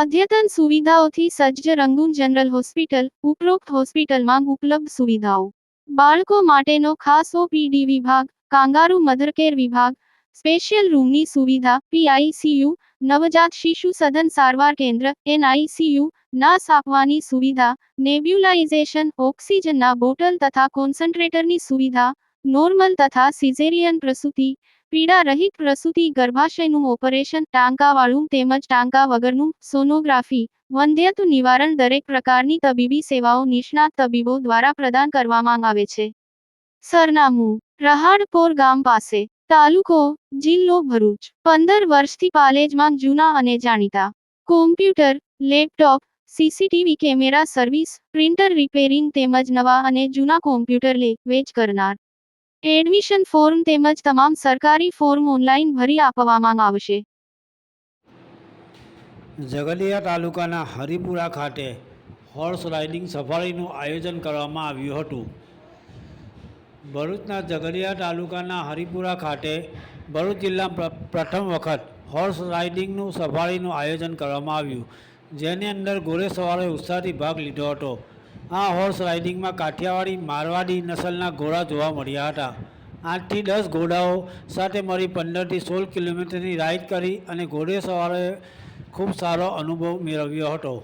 અદ્યતન સુવિધાઓથી સજ્જ રંગૂન જનરલ હોસ્પિટલ, ઉપરોક્ત હોસ્પિટલમાં ઉપલબ્ધ સુવિધાઓ. બાળકો માટેનો ખાસ ઓપીડી વિભાગ, કાંગારૂ મધરકેર વિભાગ, સ્પેશિયલ રૂમની સુવિધા, પીઆઈસીયુ, નવજાત શિશુ સઘન સારવાર કેન્દ્ર, એનઆઈસીયુ, નાસ આપવાની સુવિધા, નેબ્યુલાઇઝેશન, ઓક્સિજનના બોટલ તથા કોન્સન્ટ્રેટરની સુવિધા, નોર્મલ તથા સિઝેરિયન પ્રસૂતિ, પીડા રહિત પ્રસૂતિ, ગર્ભાશયનું ઓપરેશન, ટાંકાવાળું તેમજ ટાંકા વગરનું, સોનોગ્રાફી, વંધ્યત્વ નિવારણ દરેક પ્રકારની તબીબી સેવાઓ નિષ્ણાત તબીબો દ્વારા પ્રદાન કરવામાં આવે છે. સરનામું: રહાડપોર ગામ પાસે, તાલુકો, જિલ્લો ભરૂચ. 15 વર્ષથી પાલેજમાં જૂના અને જાણીતા computer, laptop, CCTV camera service, printer repairing તેમજ નવા અને જૂના કોમ્પ્યુટર લે-વેચ કરનાર. એડમિશન ફોર્મ તેમજ તમામ સરકારી ફોર્મ ઓનલાઈન ભરી આપવામાં આવશે. ઝઘડિયા તાલુકાના હરિપુરા ખાતે હોર્સ રાઇડિંગ સફારીનું આયોજન કરવામાં આવ્યું હતું. ભરૂચના ઝઘડિયા તાલુકાના હરિપુરા ખાતે ભરૂચ જિલ્લામાં પ્રથમ વખત હોર્સ રાઇડિંગનું સફારીનું આયોજન કરવામાં આવ્યું, જેની અંદર ઘોડેસવારોએ ઉત્સાહથી ભાગ લીધો હતો. આ હોર્સ રાઇડિંગમાં કાઠિયાવાડી મારવાડી નસલના ઘોડા જોવા મળ્યા હતા. 8 થી 10 ઘોડાઓ સાથે મળી 15 થી 16 કિલોમીટરની રાઇડ કરી અને ઘોડેસવારોએ ખૂબ સારો અનુભવ મેળવ્યો હતો.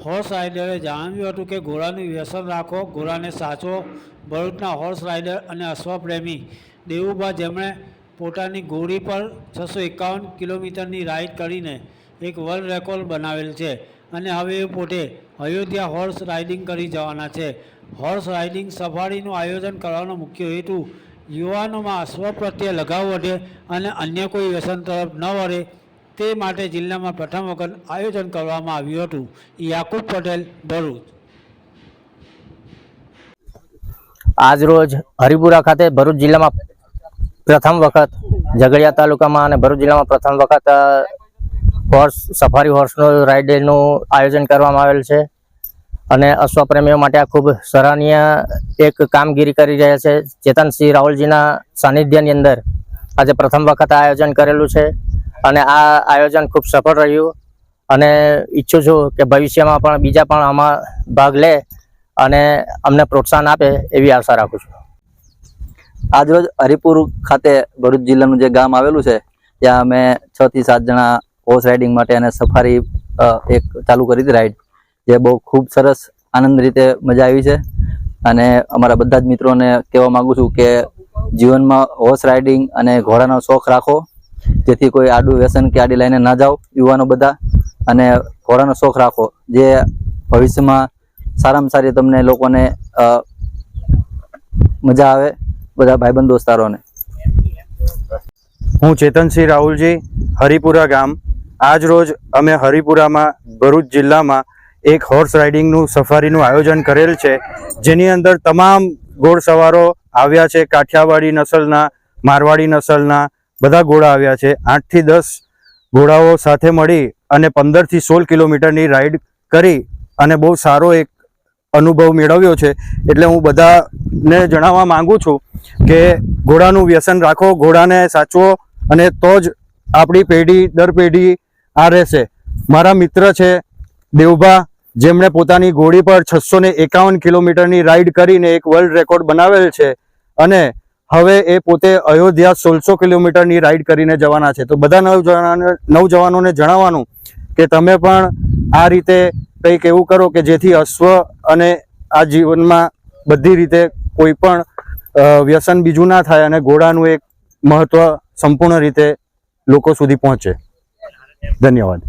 હોર્સ રાઇડરે જણાવ્યું હતું કે ઘોડાનું વ્યસન રાખો, ઘોડાને સાચવો. ભરૂચના હોર્સ રાઇડર અને અશ્વપ્રેમી દેવુભા, જેમણે પોતાની ઘોડી પર 651 કિલોમીટરની રાઇડ કરીને એક વર્લ્ડ રેકોર્ડ બનાવેલ છે અને હવે એ પોતે અયોધ્યા હોર્સ રાઇડિંગ કરી જવાના છે. હોર્સ રાઇડિંગ સફારીનું આયોજન કરવાનો મુખ્ય હેતુ યુવાનોમાં અશ્વ પ્રત્યે લગાવ વધે અને અન્ય કોઈ વ્યસન તરફ ન વળે તે માટે જિલ્લામાં પ્રથમ વખત આયોજન કરવામાં આવ્યું હતું. યાકુબ પટેલ, ભરૂચ. આજ રોજ હરિપુરા ખાતે ભરૂચ જિલ્લામાં પ્રથમ વખત, ઝઘડિયા તાલુકામાં અને ભરૂચ જિલ્લામાં પ્રથમ વખત સફારી હોર્સનું રાઇડનું આયોજન કરવામાં આવેલ છે અને અશ્વપ્રેમીઓ માટે આ ખૂબ સરાહનીય એક કામગીરી કરી રહ્યા છે. ચેતનસિંહ રાહુલજીના સાનિધ્યની અંદર આજે પ્રથમ વખત આ આયોજન કરેલું છે અને આ આયોજન ખૂબ સફળ રહ્યું અને ઈચ્છું છું કે ભવિષ્યમાં પણ બીજા પણ આમાં ભાગ લે અને અમને પ્રોત્સાહન આપે એવી આશા રાખું છું. આજરોજ હરિપુર ખાતે ભરૂચ જિલ્લાનું જે ગામ આવેલું છે ત્યાં અમે 6 થી 7 જણા હોર્સ રાઇડિંગ માટે અને સફારી એક ચાલુ કરી હતી રાઇડ, જે બહુ ખૂબ સરસ આનંદ રીતે મજા આવી છે. અને અમારા બધા જ મિત્રોને કહેવા માગું છું કે જીવનમાં હોર્સ રાઇડિંગ અને ઘોડાનો શોખ રાખો, જેથી કોઈ આડું વ્યસન કે આડી લઈને ના જાઓ યુવાનો બધા, અને ઘોડાનો શોખ રાખો જે ભવિષ્યમાં સારામાં સારી તમને લોકોને મજા આવે, બધા ભાઈબંધ દોસ્તારોને. હું ચેતનસિંહ રાહુલજી, હરિપુરા ગામ. આજ રોજ અમે હરિપુરામાં ભરૂચ જિલ્લામાં એક હોર્સ રાઇડિંગનું સફારીનું આયોજન કરેલ છે, જેની અંદર તમામ ઘોડસવારો આવ્યા છે. કાઠિયાવાડી નસલના, મારવાડી નસલના બધા ઘોડા આવ્યા છે. 8 થી 10 ઘોડાઓ સાથે મળી અને 15 થી 16 કિલોમીટરની રાઇડ કરી અને બહુ સારો એક અનુભવ મેળવ્યો છે. એટલે હું બધાને જણાવવા માંગુ છું કે ઘોડાનું વ્યસન રાખો, ઘોડાને સાચવો અને તો જ આપણી પેઢી દર પેઢી આ રહેશે. મારા મિત્ર છે દેવભા, જેમણે પોતાની ઘોડી પર 651 કિલોમીટરની રાઇડ કરીને એક વર્લ્ડ રેકોર્ડ બનાવેલ છે અને હવે એ પોતે અયોધ્યા 1600 કિલોમીટરની રાઇડ કરીને જવાના છે. તો બધા નવજવાનોને જણાવવાનું કે તમે પણ આ રીતે કંઈક એવું કરો કે જેથી અશ્વ અને આ જીવનમાં બધી રીતે કોઈ પણ વ્યસન બીજું ના થાય અને ઘોડાનું એક મહત્વ સંપૂર્ણ રીતે લોકો સુધી પહોંચે. ધન્યવાદ.